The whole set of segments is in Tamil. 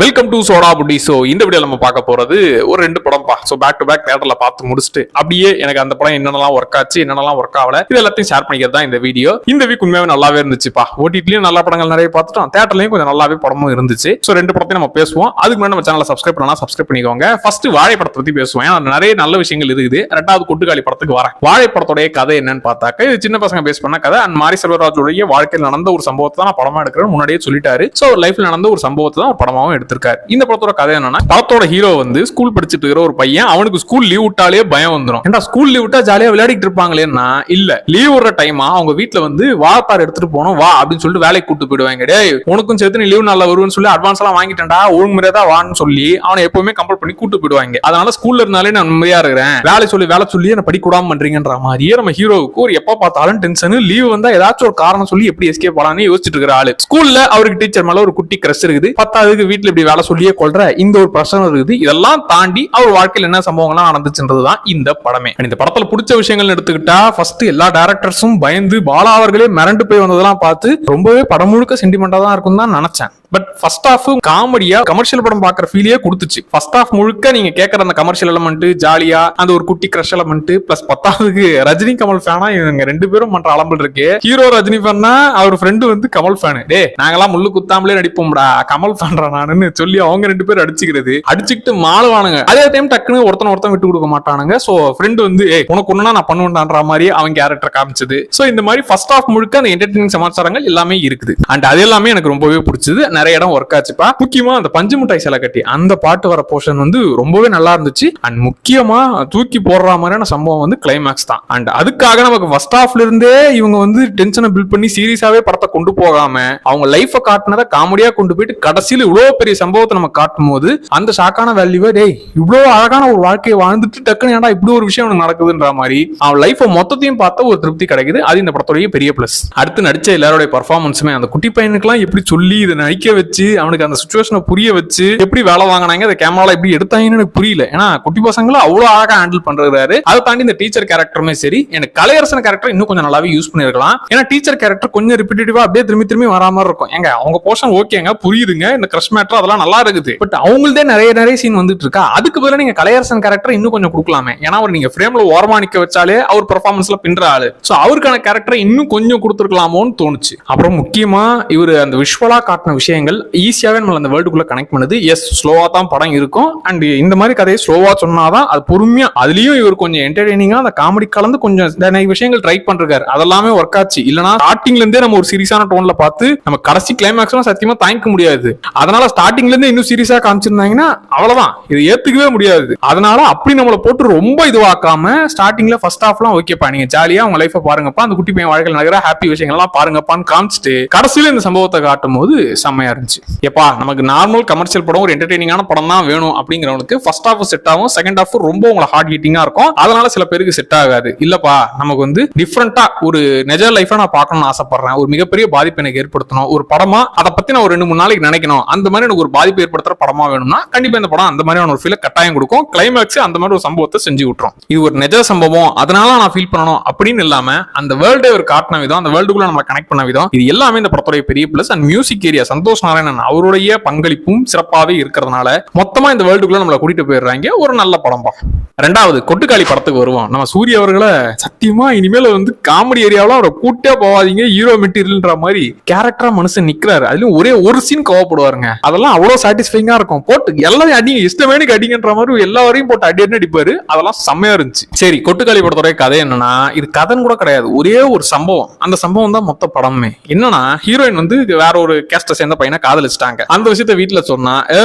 Welcome to soda Buti. So இந்த வீடியோ நம்ம பார்க்க போறது ஒரு 2 படம்ப்பா. ஸோ பேக் டு பேக் தியேட்டர்ல பார்த்து முடிச்சுட்டு அப்படியே எனக்கு அந்த படம் என்னென்னலாம் ஒர்க் ஆச்சு, என்னென்னலாம் ஒர்க் ஆகல, இது எல்லாத்தையும் ஷேர் பண்ணிக்கிறது தான் இந்த வீடியோ. இந்த வீக் உண்மையாவே நல்லாவே இருந்துச்சுப்பா. ஓடிடிலயும் நல்ல படங்கள் நிறைய பார்த்துட்டோம், தியேட்டர்லயும் கொஞ்சம் நல்லாவே படமும் இருந்துச்சு. ஸோ 2 படத்தையும் நம்ம பேசுவோம். அதுக்கு முன்னாடி நம்ம சேனலை சப்ஸ்கிரைப் பண்ணலாம், சப்ஸ்கிரைப் பண்ணிக்கோங்க. ஃபர்ஸ்ட் வாழை படத்தை பத்தி பேசுவேன், நிறைய நல்ல விஷயங்கள் இருக்குது. ரெண்டாவது கொட்டுக்காளி படத்துக்கு வரேன். வாழை படத்துடைய கதை என்னன்னு பார்த்தாக்க இது சின்ன பசங்க பேஸ் பண்ண கதை. அண்ட் மாரி செல்வராஜுடைய வாழ்க்கையில் நடந்த ஒரு சம்பவத்தை தான் நான் படமா எடுக்கிறேன் முன்னாடியே சொல்லிட்டாரு. ஸோ லைஃப்ல நடந்த ஒரு சம்பவத்தை தான் ஒரு படமாவும் எடுத்திருக்காரு. இந்த படத்தோட கதை என்னன்னா, படத்தோட ஹீரோ வந்து ஸ்கூல் படிச்சுட்டு இருக்கிற ஒரு பையன். அவனுக்கு ஸ்கூல் லீவ் விட்டாலே பயம் வந்துடும். ஏன்டா ஸ்கூல் லீவ் விட்டா ஜாலியா விளையாடிட்டு இருப்பாங்களேன்னா, இல்ல லீவ் விடுற டைமா அவங்க வீட்டுல வந்து வாழைத்தார் எடுத்துட்டு போனோம் வா அப்படின்னு சொல்லிட்டு வேலைக்கு கூட்டு போயிடுவாங்க. டேய் உனக்கும் சேர்த்து நீ லீவ் நாள்ல வருவேன்னு சொல்லி அட்வான்ஸ் எல்லாம் வாங்கிட்டேன்டா, ஒழுங்குமுறையா தான் வான்னு சொல்லி அவனை எப்பவுமே கம்பல் பண்ணி கூட்டு போயிடுவாங்க. அதனால ஸ்கூல்ல இருந்தாலே நான் நிம்மதியா இருக்கிறேன், வேலை சொல்லி என்ன படிக்க விடாம பண்றீங்கன்ற மாதிரியே நம்ம ஹீரோவுக்கு ஒரு எப்ப பார்த்தாலும் டென்ஷன். லீவ் வந்தா ஏதாச்சும் ஒரு காரணம் சொல்லி எப்படி எஸ்கேப் பண்ணலாம்னு யோசிச்சுட்டு இருக்கிற ஆளு. ஸ்கூல்ல அவருக்கு டீச்சர் மேல ஒரு குட்டி கிரஷ் இருக்குது. 10வது வீட்டுல இப்படி வேலை சொல்லியே கொள்ற இந்த ஒரு பிரச்சனை இருக்குது. இதெல்லாம் தாண்டி அவர் வாழ்க்கையில் என்ன சம்பவங்கள்லாம் நடந்துச்சுன்றதுதான் இந்த படமே. இந்த படத்துல பிடிச்ச விஷயங்கள் எடுத்துக்கிட்டா, ஃபர்ஸ்ட் எல்லா டைரக்டர்ஸும் பயந்து பாலா அவர்களே மிரண்டு போய் வந்ததெல்லாம் பார்த்து ரொம்பவே படம் முழுக்க சென்டிமெண்டா தான் இருக்கும் தான் நினைச்சேன். பட் ஃபர்ஸ்ட் ஹாஃப் காமெடியா கமர்ஷியல் படம் பாக்குற ஃபீலே கொடுத்துச்சு. ஃபர்ஸ்ட் ஹாஃப் முழுக்க நீங்க கேட்கற அந்த கமர்ஷியல் எலமெண்ட், ஜாலியா அந்த ஒரு குட்டி கிரஷ் எலமெண்ட், பிளஸ் 10வது ரஜினி கமல் ஃபேனா இவங்க 2 பேரும் பண்ற அலம்பல் இருக்கு. ஹீரோ ரஜினி ஃபேனா, அவர் ஃப்ரெண்டு வந்து கமல் ஃபேனு. டே நாங்கெல்லாம் முள்ளு குத்தாமலே நடிப்போம்டா, கமல் ஃபேன்டா நானுன்னு சொல்லி அவங்க 2 பேரும் அடிச்சுக்கிட்டு மாளுவானுங்க. அதே டைம் டக்குன்னு ஒருத்தன் விட்டு கொடுக்க மாட்டானுங்க. சோ ஃப்ரெண்ட் வந்து உனக்கு ஒண்ணுனா நான் பண்ணுவேன்டான்ற மாதிரி அவன் கேரக்டர் காமிச்சது. சோ இந்த மாதிரி ஃபர்ஸ்ட் ஹாஃப் முழுக்க அந்த என்டர்டெய்னிங் சமாச்சாரங்கள் எல்லாமே இருக்குது. அண்ட் அது எல்லாமே எனக்கு ரொம்பவே பிடிச்சது. நிறைய இடம் ஒர்க் ஆச்சுப்பா. முக்கியமா அந்த பஞ்சு மிட்டாய் சிலை கட்டி அந்த பாட்டு வர போர்ஷன் வந்து ரொம்பவே நல்லா இருந்துச்சு. அண்ட் முக்கியமா தூக்கி போடுற மாதிரியான சம்பவம் வந்து கிளைமேக்ஸ் தான். அண்ட் அதுக்காக நமக்கு ஃபர்ஸ்ட் ஹாஃப்ல இருந்தே இவங்க வந்து டென்ஷனை பில்ட் பண்ணி சீரியஸாவே படத்தை கொண்டு போகாம அவங்க லைஃபை காட்டினதை காமெடியா கொண்டு போயிட்டு கடைசியில் இவ்வளவு பெரிய சம்பவத்தை நம்ம காட்டும் போது அந்த ஷாக்கான வேல்யூவே, டேய் இவ்வளவு அழகான ஒரு வாழ்க்கையை வாழ்ந்துட்டு டக்குன்னு ஏன்டா இப்படி ஒரு விஷயம் நடக்குதுன்ற மாதிரி அவன் லைஃபை மொத்தத்தையும் பார்த்த ஒரு திருப்தி கிடைக்குது. அது இந்த படத்தோடைய பெரிய பிளஸ். அடுத்து நடிச்ச எல்லாரோட பர்ஃபார்மன்ஸுமே அந்த குட்டி பையனுக்குலாம் எப்படி சொல்லி இதை நடிக்க வச்சு அவனுக்கு அந்த சிச்சுவேஷனை புரிய வச்சு எப்படி வேலை வாங்கினாங்க, அந்த கேமரால எப்படி எடுத்தாங்கன்னு எனக்கு புரியல. ஏன்னா குட்டி பசங்களை அவ்வளவு அழகா ஹேண்டில் பண்றாரு. அதை தாண்டி இந்த டீச்சர் கேரக்டருமே சரி, எனக்கு கலையரசன் கேரக்டர் இன்னும் கொஞ்சம் நல்லாவே யூஸ் பண்ணிருக்கலாம். ஏன்னா டீச்சர் கேரக்டர் கொஞ்சம் ரிப்பீட்டிவா அப்படியே திரும்பி வரா மாதிரி இருக்கும். எங்க அவங்க போர்ஷன் ஓகேங்க, புரியுதுங்க, இந்த கிரஷ் மேட்டர் அதெல்லாம் நல்லா இருக்குது. பட் அவங்களதே நிறைய சீன் வந்துட்டு இருக்கா. அதுக்கு பதிலா நீங்க கலையரசன் கேரக்டர் இன்னும் கொஞ்சம் கொடுக்கலாமே. ஏன்னா அவர் நீங்க ஃப்ரேம்ல ஓரமா நிக்க வச்சாலே அவர் பெர்ஃபார்மன்ஸ்ல பின்ற ஆளு. சோ அவருக்கான கேரக்டர் இன்னும் கொஞ்சம் கொடுத்துருக்கலாமோன்னு தோணுச்சு. அப்புறம் முக்கியமா இவர் அந்த விஷுவலா காட்டின விஷயங்கள் ஈஸியாவே நம்ம அந்த வேர்ல்டுக்குள்ள கனெக்ட் பண்ணுது. எஸ் ஸ்லோவா தான் படம் இருக்கும். அண்ட் இந்த மாதிரி கதையை ஸ்லோவா சொன்னாதான் அது பொறுமையா, அதுலயும் இவர் கொஞ்சம் என்டர்டெய்னிங்கா அந்த காமெடி கலந்து கொஞ்சம் நிறைய விஷயங்கள் ட்ரை பண்றாரு. அதெல்லாமே ஒர்க் ஆச்சு. இல்லனா ஸ்டார்டிங்ல இருந்தே நம்ம ஒரு சீரியஸான டோன்ல பார்த்து நம்ம கடைசி கிளைமேக்ஸ் சத்தியமா தாங்கிக்க முடியாது. அதனால ஸ்டார்டிங்ல இருந்து இன்னும் சீரியஸா காமிச்சிருந்தாங்கன்னா அவ்வளவுதான், இது ஏத்துக்கவே முடியாது. அதனால அப்படி நம்மள போட்டு ரொம்ப இதுவாக்காம ஸ்டார்டிங்ல ஃபர்ஸ்ட் ஹாஃப்லாம் ஓகேப்பா, நீங்க ஜாலியா உங்க லைஃபை பாருங்கப்பா, அந்த குட்டி பையன் வாழ்க்கையில் நடக்கிற ஹாப்பி விஷயங்கள் எல்லாம் பாருங்கப்பான்னு காமிச்சிட்டு கடைசியில இந்த சம்பவத்தை காட்டும் போது செம்மையா இருந்துச்சு. எப்பா நமக்கு நார்மல் கமர்ஷியல் படம் ஒரு என்டர்டெய்னிங்கான படம் தான் வேணும் அப்படிங்கிறவனுக்கு ஃபர்ஸ்ட் ஹாஃப் செட் ஆகும், செகண்ட் ஹாஃப் ரொம்ப உங்களை ஹார்ட் ஹீட்டிங்கா இருக்கும். அதனால சில பேருக்கு செட் ஆகாது. இல்லப்பா நமக்கு வந்து டிஃப்ரெண்டா ஒரு நிஜ லைஃபா நான் பார்க்கணும்னு ஆசைப்படுறேன், ஒரு மிகப்பெரிய பாதிப்பு எனக்கு ஏற்படுத்தணும், ஒரு படமா அதை பத்தி நான் ஒரு 2-3 நாளைக்கு நினைக்கணும், அந்த மாதிரி எனக்கு ஒரு பாதிப்பு ஏற்படுத்துற படமா வேணும்னா கண்டிப்பா இந்த படம் அந்த மாதிரியான ஒரு ஃபீல் கட்டாயம் கொடுக்கும். கிளைமேக்ஸ் அந்த மாதிரி ஒரு சம்பவத்தை செஞ்சு விட்டுரும். இது ஒரு நிஜ சம்பவம், அதனால நான் ஃபீல் பண்ணணும் அப்படின்னு இல்லாம அந்த வேர்ல்டே ஒரு காட்டின விதம், அந்த வேர்ல்டுக்குள்ள நம்ம கனெக்ட் பண்ண விதம், இது எல்லாமே இந்த படத்துடைய பெரிய plus. And music area Santhosh Narayanan அவருடைய பங்களிப்பும் சிறப்பாகவே இருக்கிறதுனால மொத்தமா இந்த வேர்ல்டுக்குள்ள நம்மளை கூட்டிட்டு போயிடுறாங்க. ஒரு நல்ல படம். ரெண்டாவது கொட்டுக்காளி படத்துக்கு வருவோம். நம்ம சூரிய அவர்களை சத்தியமா இனிமேல வந்து காமெடி ஏரியாவில அவரை கூட்டே போவாதீங்க, ஹீரோ மெட்டீரியல்ன்ற மாதிரி கேரக்டரா மனுஷன் நிக்கிறாரு. அதுலயும் ஒரே ஒரு சீன் கோவப்படுவாருங்க, அதெல்லாம் அவ்வளவு சாட்டிஸ்ஃபைங்கா இருக்கும். போட்டு எல்லாரையும் அடிங்க, இஷ்டமேனுக்கு அடிங்கன்ற மாதிரி எல்லாரையும் போட்டு அடி அடிப்பாரு. அதெல்லாம் செம்மையா இருந்துச்சு. சரி, கொட்டுக்காளி படத்தோட கதை என்னன்னா, இது கதைன்னு கூட கிடையாது, ஒரே ஒரு சம்பவம். அந்த சம்பவம் தான் மொத்த படமே. என்னன்னா ஹீரோயின் வந்து வேற ஒரு கேஸ்ட சேர்ந்த பையனை காதலிச்சிட்டாங்க. அந்த விஷயத்த வீட்டுல சொன்னா,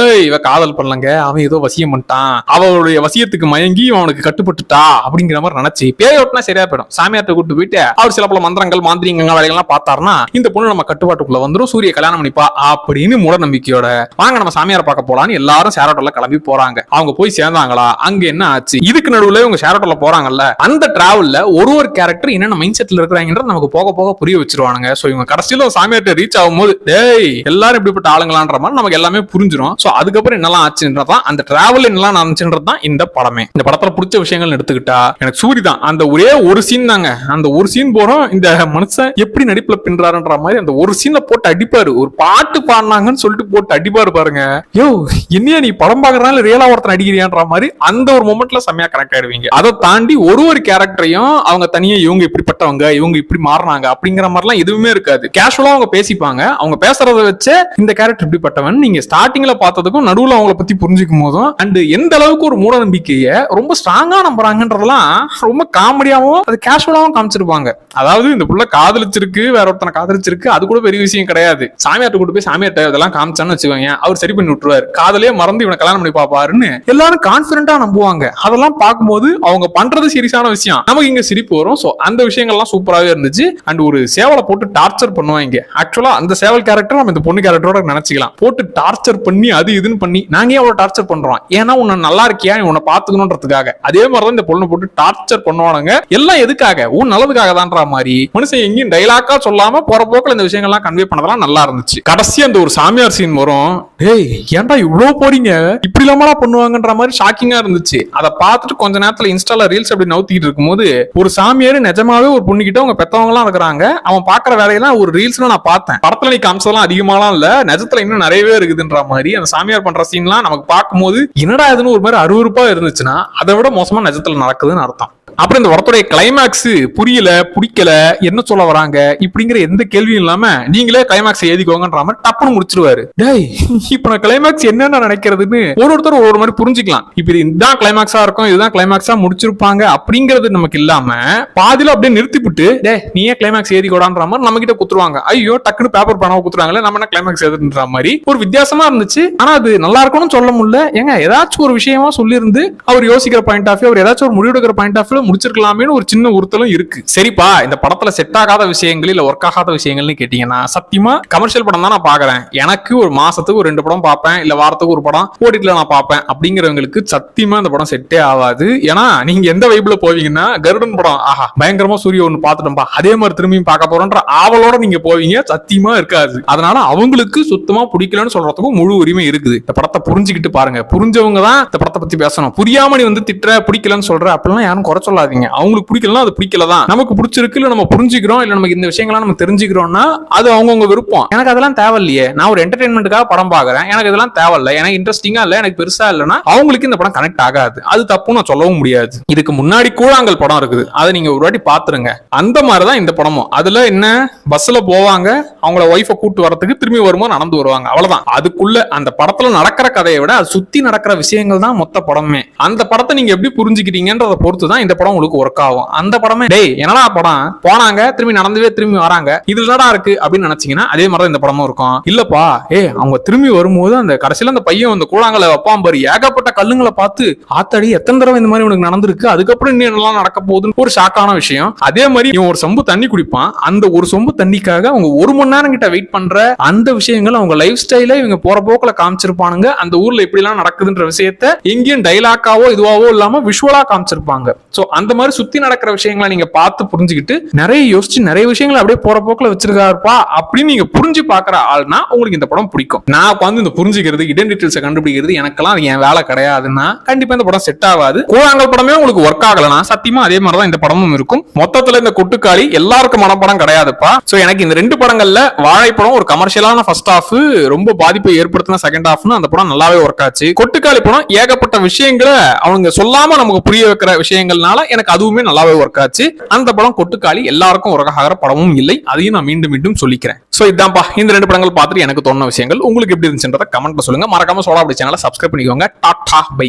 இவ காதல் பண்ணலங்க, அவன் ஏதோ வசியம் பண்ணிட்டான், அவளுடைய வசியத்துக்கு மயங்கி அவனுக்கு கட்டுப்பட்டுட்டா அப்படிங்கிற மாதிரி நினைச்சு பேயோட்டினா சரியா போயிடும். சாமியார்ட்ட கூட்டு போயிட்டு அவர் சில பல மந்திரங்கள் மாந்திரிகங்கள் வேலைகள்லாம் பார்த்தாருன்னா இந்த பொண்ணு நம்ம கட்டுப்பாட்டுக்குள்ள வந்துடும், சூரிய கல்யாணம் பண்ணிப்பா அப்படின்னு மூட நம்பிக்கையோட வாங்க நம்ம சாமியாரை பார்க்க போலான்னு எல்லாரும் ஷேரோட்டோல கிளம்பி போறாங்க. அவங்க போய் சேர்ந்தாங்களா, அங்க என்ன ஆச்சு, இதுக்கு நடுவுல இவங்க ஷேரோட்டோல போறாங்கல்ல, அந்த டிராவல்ல ஒரு கேரக்டர் என்னென்ன மைண்ட் செட்ல இருக்கிறாங்கன்றது நமக்கு போக போக புரிய வச்சிருவானுங்க. சோ இவங்க கடைசியில சாமியார்ட்ட ரீச் ஆகும்போது, டேய் எல்லா எல்லாரும் இப்படிப்பட்ட ஆளுங்களான்ற மாதிரி நமக்கு எல்லாமே புரிஞ்சிடும். சோ அதுக்கப்புறம் என்னெல்லாம் ஆச்சுன்றதான் அந்த டிராவல் என்னெல்லாம் நடந்துச்சுன்றதுதான் இந்த படமே. இந்த படத்துல பிடிச்ச விஷயங்கள் எடுத்துக்கிட்டா எனக்கு சூரி தான். அந்த ஒரே ஒரு சீன் தாங்க, அந்த ஒரு சீன் போறோம் இந்த மனுஷன் எப்படி நடிப்புல பின்றாருன்ற மாதிரி அந்த ஒரு சீன்ல போட்டு அடிப்பாரு. ஒரு பாட்டு பாடினாங்கன்னு சொல்லிட்டு போட்டு அடிப்பாரு பாருங்க. யோ என்னையா நீ படம் பாக்குறதுனால ரியலா ஒருத்தன் அடிக்கிறியான்ற மாதிரி அந்த ஒரு மொமெண்ட்ல செம்மையா கனெக்ட் ஆயிடுவீங்க. அதை தாண்டி ஒரு கேரக்டரையும் அவங்க தனியா இவங்க இப்படிப்பட்டவங்க இவங்க இப்படி மாறினாங்க அப்படிங்கிற மாதிரிலாம் எதுவுமே இருக்காது. கேஷுவலா அவங்க பேசிப்பாங்க. அவங்க பேசுறத வச்சு இந்த கேரக்டர் இப்படிப்பட்டவன் நீங்க ஸ்டார்டிங்ல பார்த்ததுக்கும் நடுவுல அவங்கள பத்தி புரிஞ்சுக்கும் போதும் அண்ட் எந்த அளவுக்கு ஒரு மூட நம்பிக்கையை ரொம்ப ஸ்ட்ராங்கா நம்புறாங்கன்றதெல்லாம் ரொம்ப காமெடியாவும் அது கேஷுவலாவும் காமிச்சிருப்பாங்க. அதாவது இந்த புள்ள காதலிச்சிருக்கு, வேற ஒருத்தனை காதலிச்சிருக்கு, அது கூட பெரிய விஷயம் கிடையாது. சாமியார்ட்ட கூட்டு போய் சாமியார்ட்ட இதெல்லாம் காமிச்சான்னு வச்சுக்கோங்க, அவர் சரி பண்ணி விட்டுருவாரு. காதலே மறந்து இவனை கல்யாணம் பண்ணி பாப்பாருன்னு எல்லாரும் கான்பிடண்டா நம்புவாங்க. அதெல்லாம் பார்க்கும்போது அவங்க பண்றது சீரியஸான விஷயம், நமக்கு இங்க சிரிப்பு வரும். சோ அந்த விஷயங்கள்லாம் சூப்பராகவே இருந்துச்சு. அண்ட் ஒரு சேவலை போட்டு டார்ச்சர் பண்ணுவாங்க. ஆக்சுவலா அந்த சேவல் கேரக்டர் நம்ம இந்த பொண்ணு கேரக்டரோட நினைச்சுக்கலாம். போட்டு டார்ச்சர் பண்ணி அது இதுன்னு பண்ணி நாங்க அவ்வளவு டார்ச்சர் பண்றோம், ஏன்னா உன்னை நல்லா இருக்கியா உன்னை பாத்துக்கணும்ன்றதுக்காக. அதே மாதிரிதான் இந்த பொண்ணு போட்டு டார்ச்சர் பண்ணுவானுங்க. எல்லாம் எதுக்காக? உன் நல்லதுக்காக தான்ற மாதிரி மனுஷன் எங்கேயும் டைலாக்கா சொல்லாம போற போக்கில் இந்த விஷயங்கள்லாம் கன்வே பண்ணதெல்லாம் நல்லா இருந்துச்சு. கடைசி அந்த ஒரு சாமியார் சீன் வரும். டேய் ஏன்டா இவ்வளவு போறீங்க, இப்படி இல்லாமலா பண்ணுவாங்கன்ற மாதிரி ஷாக்கிங்கா இருந்துச்சு. அதை பார்த்துட்டு கொஞ்ச நேரத்துல இன்ஸ்டால ரீல்ஸ் அப்படி நவுத்திட்டு இருக்கும்போது ஒரு சாமியார் நிஜமாவே ஒரு பொண்ணு கிட்ட அவங்க பெத்தவங்க எல்லாம் இருக்கிறாங்க. அவன் பாக்குற வேலையெல்லாம் ஒரு ரீல்ஸ்ல நான் பார்த்தேன். படத்துல நீ காமிச்சதெல்லாம் அதிகமாலாம் இல்ல, நிஜத்துல இன்னும் நிறையவே இருக்குதுன்ற மாதிரி அந்த சாமியார் பண்ற சீன்லாம் நமக்கு பார்க்கும்போது என்னடா இதுன்னு ஒரு மாதிரி அருவருப்பா இருந்துச்சுன்னா அதை விட மோசமா நிஜத்துல நடக்குதுன்னு அர்த்தம். அப்புறம் இந்த படத்துடைய கிளைமேக்ஸ் புரியல பிடிக்கல என்ன சொல்ல வராங்க இப்படிங்கிற எந்த கேள்வியும் இல்லாம நீங்களே கிளைமேக்ஸ் எழுதிக்கோங்கன்ற மாதிரி டப்புன்னு முடிச்சிருவாரு. டேய் இப்ப நான் கிளைமேக்ஸ் என்னென்ன நினைக்கிறதுன்னு ஒருத்தர் ஒரு மாதிரி புரிஞ்சுக்கலாம். இப்ப இதுதான் கிளைமேக்ஸா இருக்கும், இதுதான் கிளைமேக்ஸா முடிச்சிருப்பாங்க அப்படிங்கிறது நமக்கு இல்லாம பாதியில அப்படியே நிறுத்திவிட்டு டே நீயே கிளைமேக்ஸ் எழுதிக்கோடான்ற மாதிரி நம்ம கிட்ட குத்துருவாங்க. ஐயோ டக்குன்னு பேப்பர் பண்ண குத்துறாங்களே, நம்ம என்ன கிளைமேக்ஸ் எழுதுன்ற மாதிரி ஒரு வித்தியாசமா இருந்துச்சு. ஆனா அது நல்லா இருக்கணும்னு சொல்ல முடியல. ஏங்க ஏதாச்சும் ஒரு விஷயமா சொல்லியிருந்து அவர் யோசிக்கிற பாயிண்ட் ஆஃப் வியூ, அவர் ஏதாச்சும் ஒரு முடிவெடுக்கிற பாயிண்ட் ஆஃப் வியூ முடிச்சிருக்கலாமே ஒரு சின்ன உறுத்தலும் இருக்கு. சரிப்பா இந்த படத்துல செட் ஆகாத விஷயங்கள் இல்ல ஒர்க் ஆகாத விஷயங்கள்னு கேட்டீங்கன்னா சத்தியமா கமர்ஷியல் படம் தான் நான் பாக்குறேன். எனக்கு ஒரு மாசத்துக்கு ஒரு 2 படம் பார்ப்பேன், இல்ல வாரத்துக்கு ஒரு படம் ஓடிட்டுல நான் பார்ப்பேன். அப்படிங்கிறவங்களுக்கு சத்தியமா இந்த படம் செட்டே ஆகாது. ஏன்னா நீங்க எந்த வைப்ல போவீங்கன்னா கருடன் படம் ஆஹா பயங்கரமா சூரிய ஒண்ணு பாத்துட்டோம்பா அதே மாதிரி திரும்பியும் பார்க்க போறோன்ற ஆவலோட நீங்க போவீங்க, சத்தியமா இருக்காது. அதனால அவங்களுக்கு சுத்தமா பிடிக்கலன்னு சொல்றதுக்கும் முழு உரிமை இருக்குது. இந்த படத்தை புரிஞ்சுக்கிட்டு பாருங்க. புரிஞ்சவங்க தான் இந்த படத்தை பத்தி பேசணும். புரியாம நீ வந்து திட்டுற பிடிக்கலன்னு சொல்ற அப்படிலாம் யாரும் குறை சொல்லாதீங்க. அவங்களுக்கு பிடிக்கலாம், அது பிடிக்கலதான். நமக்கு பிடிச்சிருக்கு இல்ல நம்ம புரிஞ்சுக்கிறோம் இல்ல நமக்கு இந்த விஷயங்கள்லாம் நம்ம தெரிஞ்சுக்கிறோம்னா அது அவங்கவுங்க விருப்பம். எனக்கு அதெல்லாம் தேவையில்லையே. நான் ஒரு என்டர்டைன்மெண்ட்டுக்காக படம் பாக்குறேன், எனக்கு இதெல்லாம் தேவையில்லை, எனக்கு இன்ட்ரெஸ்டிங்கா இல்ல, எனக்கு பெருசா இல்லைன்னா அவங்களுக்கு இந்த படம் கனெக்ட் ஆகாது. அது தப்பு நான் சொல்லவும் முடியாது. இதுக்கு முன்னாடி கூழாங்கல் படம் இருக்குது, அதை நீங்க ஒரு வாட்டி பாத்துருங்க. அந்த மாதிரிதான் இந்த படமும். அதுல என்ன பஸ்ல போவாங்க, அவங்கள ஒய்ஃபை கூட்டு வரதுக்கு திரும்பி வரும்போது நடந்து வருவாங்க, அவ்வளவுதான். அதுக்குள்ள அந்த படத்துல நடக்கிற கதையை விட அது சுத்தி நடக்கிற விஷயங்கள் தான் மொத்த படமே. அந்த படத்தை நீங்க எப்படி புரிஞ்சுக்கிட்டீங்கன்றத பொறுத்து தான் இந்த படம் உங்களுக்கு ஒர்க் ஆகும். அந்த படமே டேய் என்னடா படம் போனாங்க திரும்பி நடந்துவே திரும்பி வராங்க இதுல என்னடா இருக்கு அப்படின்னு நினைச்சீங்கன்னா அதே மாதிரி இந்த படமும் இருக்கும். இல்லப்பா அவங்க திரும்பி வரும்போது அந்த கடைசியில அந்த பையன் அந்த கூழாங்கலை வைப்பான் பாரு, ஏகப்பட்ட கல்லுங்களை பார்த்து ஆத்தாடி எத்தனை தடவை இந்த மாதிரி உனக்கு நடந்திருக்கு, அதுக்கப்புறம் இன்னும் என்னெல்லாம் நடக்க போகுதுன்னு ஒரு ஷாக்கான விஷயம். அதே மாதிரி இவன் ஒரு சொம்பு தண்ணி குடிப்பான், அந்த ஒரு சொம்பு தண்ணிக்காக அவங்க 1 மணி நேரம் கிட்ட வெயிட் பண்ற அந்த விஷயங்கள் அவங்க லைஃப் ஸ்டைல இவங்க போற போக்குல காமிச்சிருப்பானுங்க. அந்த ஊர்ல எப்படி எல்லாம் நடக்குதுன்ற விஷயத்த எங்கேயும் டைலாக்காவோ இதுவாவோ இல்லாம விஷுவலா காமிச்சிருப்பாங்க. சோ அந்த மாதிரி சுத்தி நடக்கிற விஷயங்களை நீங்க பார்த்து புரிஞ்சுக்கிட்டு நிறைய யோசிச்சு நிறைய விஷயங்களை அப்படியே போற போக்குல வச்சிருக்காருப்பா அப்படின்னு நீங்க புரிஞ்சு பாக்குற ஆள்னா உங்களுக்கு இந்த படம் பிடிக்கும். நான் உட்காந்து இந்த புரிஞ்சுக்கிறது ஐடென்டிட்டிஸை கண்டுபிடிக்கிறது எனக்கெல்லாம் என் வேலை கிடையாதுன்னா கண்டிப்பா இந்த படம் செட் ஆகாது. கூழாங்கல் படமே உங்களுக்கு ஒர்க் ஆகலனா சத்தியமா அதே மாதிரிதான் இந்த படமும் இருக்கும். மொத்தத்துல இந்த கொட்டுக்காளி எல்லாருக்கும் மனப்படம் கிடையாதுப்பா. சோ எனக்கு இந்த 2 படங்கள்ல வாழைப்படம் ஒரு கமர்ஷியலான ஃபர்ஸ்ட் ஹாஃப் ரொம்ப பாதிப்பை ஏற்படுத்தின செகண்ட் ஹாஃப்னு அந்த படம் நல்லாவே ஒர்க் ஆச்சு. கொட்டுக்காளி படம் ஏகப்பட்ட விஷயங்களை அவங்க சொல்லாம நமக்கு புரிய வைக்கிற விஷயங்கள்னால எனக்கு அதுவுமே நல்லாவே ஒர்க் ஆச்சு. அந்த படம் கொட்டுக்காளி எல்லாருக்கும் ஒர்க் ஆகிற படமும் இல்லை, அதையும் நான் மீண்டும் மீண்டும் சொல்லிக்கிறேன். சோ இதான்ப்பா இந்த 2 படங்கள் பார்த்துட்டு எனக்கு தோணுன விஷயங்கள். உங்களுக்கு எப்படி இருந்துச்சுன்றத கமெண்ட்ல சொல்லுங்க. மறக்காம சோடா அப்படி சேனலை சப்ஸ்கிரைப் பண்ணிக்கோங்க. Tata bye.